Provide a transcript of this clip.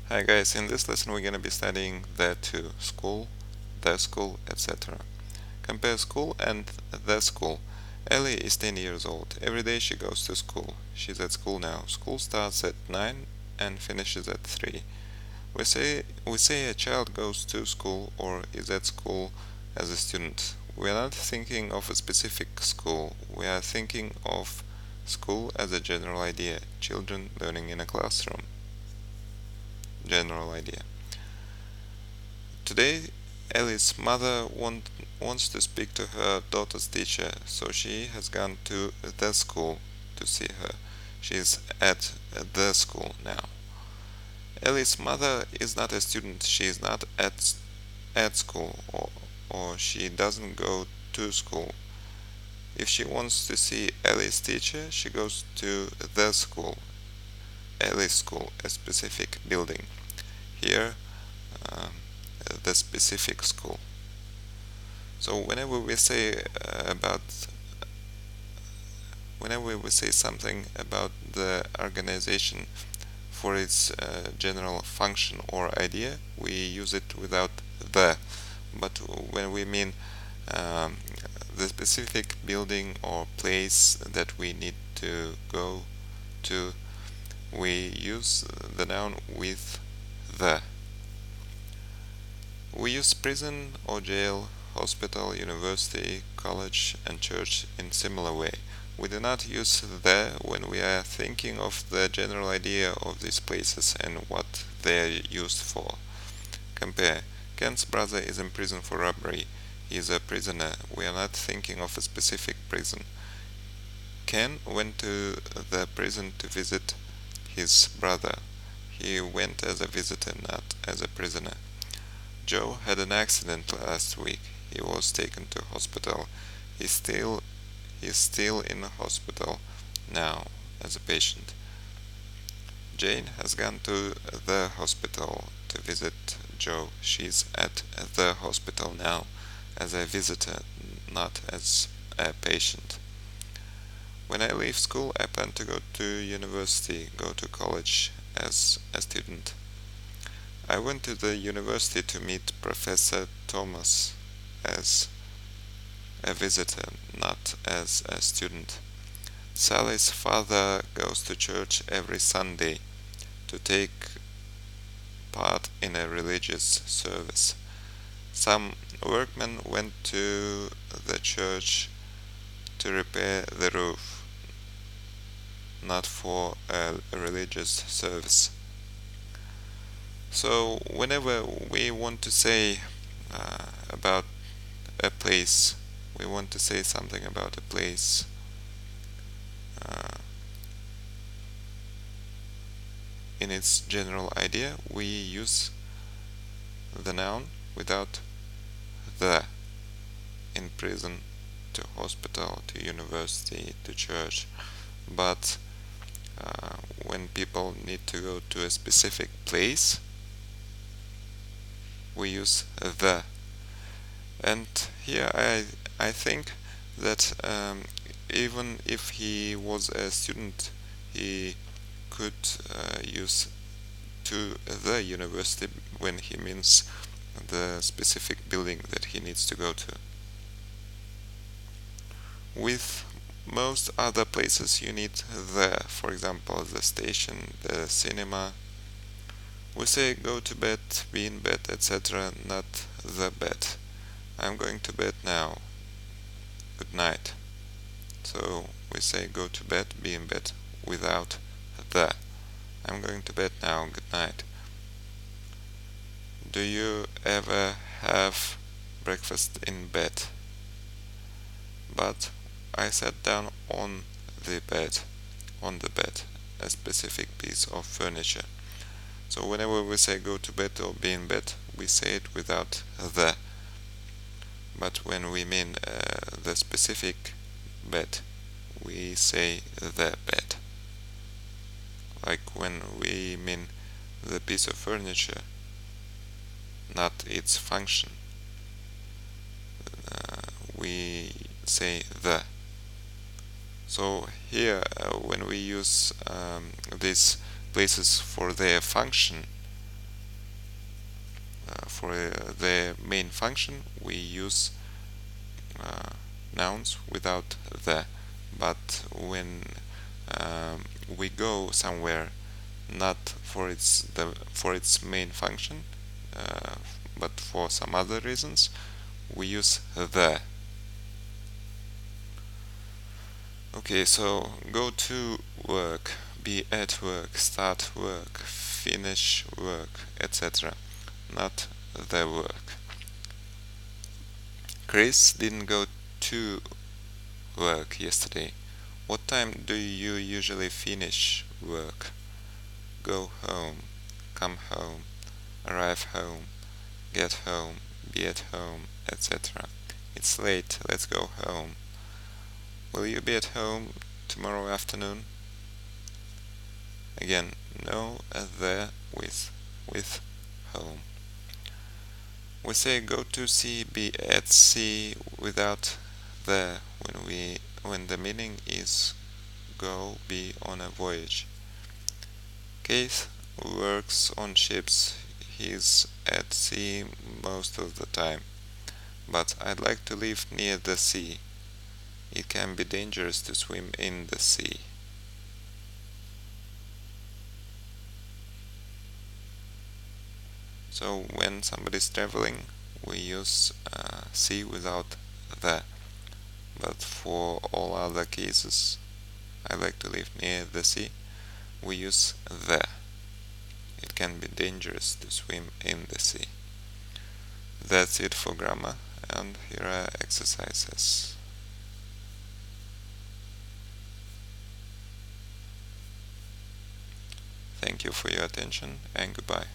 Hi guys, in this lesson we're going to be studying school, the school, etc. Compare school and the school. Ellie is 10 years old. Every day she goes to school. She's at school now. School starts at 9 and finishes at 3. We say a child goes to school or is at school as a student. We are not thinking of a specific school. We are thinking of school as a general idea. Children learning in a classroom. General idea. Today, Ellie's mother wants to speak to her daughter's teacher, so she has gone to the school to see her. She's at the school now. Ellie's mother is not a student. She is not at school, or she doesn't go to school. If she wants to see Ellie's teacher, she goes to the school. Ellie's school, a specific building. Here, um, the specific school. So whenever we say something about the organization for its general function or idea, we use it without the. But when we mean um, the specific building or place that we need to go to, we use the noun with the. We use prison or jail, hospital, university, college, and church in similar way. We do not use the when we are thinking of the general idea of these places and what they are used for. Compare. Ken's brother is in prison for robbery. He is a prisoner. We are not thinking of a specific prison. Ken went to the prison to visit his brother. He went as a visitor, not as a prisoner. Joe had an accident last week. He was taken to hospital. He's still in the hospital now as a patient. Jane has gone to the hospital to visit Joe. She's at the hospital now as a visitor, not as a patient. When I leave school, I plan to go to university, go to college as a student. I went to the university to meet Professor Thomas as a visitor, not as a student. Sally's father goes to church every Sunday to take part in a religious service. Some workmen went to the church to repair the roof, not for a religious service. So whenever we want to say about a place, we want to say something about a place, in its general idea, we use the noun without the. In prison, to hospital, to university, to church. But when people need to go to a specific place, we use the. And here I think that even if he was a student, he could use to the university when he means the specific building that he needs to go to. With most other places you need the, for example, the station, the cinema. We say go to bed, be in bed, etc., not the bed. I'm going to bed now. Good night. So we say go to bed, be in bed without the. I'm going to bed now. Good night. Do you ever have breakfast in bed? But I sat down on the bed, a specific piece of furniture. So whenever we say go to bed or be in bed, we say it without the. But when we mean the specific bed, we say the bed. Like when we mean the piece of furniture, not its function, we say the. So here, when we use these places for their function, for the main function we use nouns without the, but when we go somewhere not for its main function, but for some other reasons, we use the. Okay, so go to work, be at work, start work, finish work, etc. Not the work. Chris didn't go to work yesterday. What time do you usually finish work? Go home, come home, arrive home, get home, be at home, etc. It's late, let's go home. Will you be at home tomorrow afternoon? Again, no the with home. We say go to sea, be at sea without the when the meaning is go, be on a voyage. Keith works on ships. He's at sea most of the time. But I'd like to live near the sea. It can be dangerous to swim in the sea. So when somebody's traveling, we use sea without the. But for all other cases, I like to live near the sea, we use the. It can be dangerous to swim in the sea. That's it for grammar, and here are exercises. Thank you for your attention, and goodbye.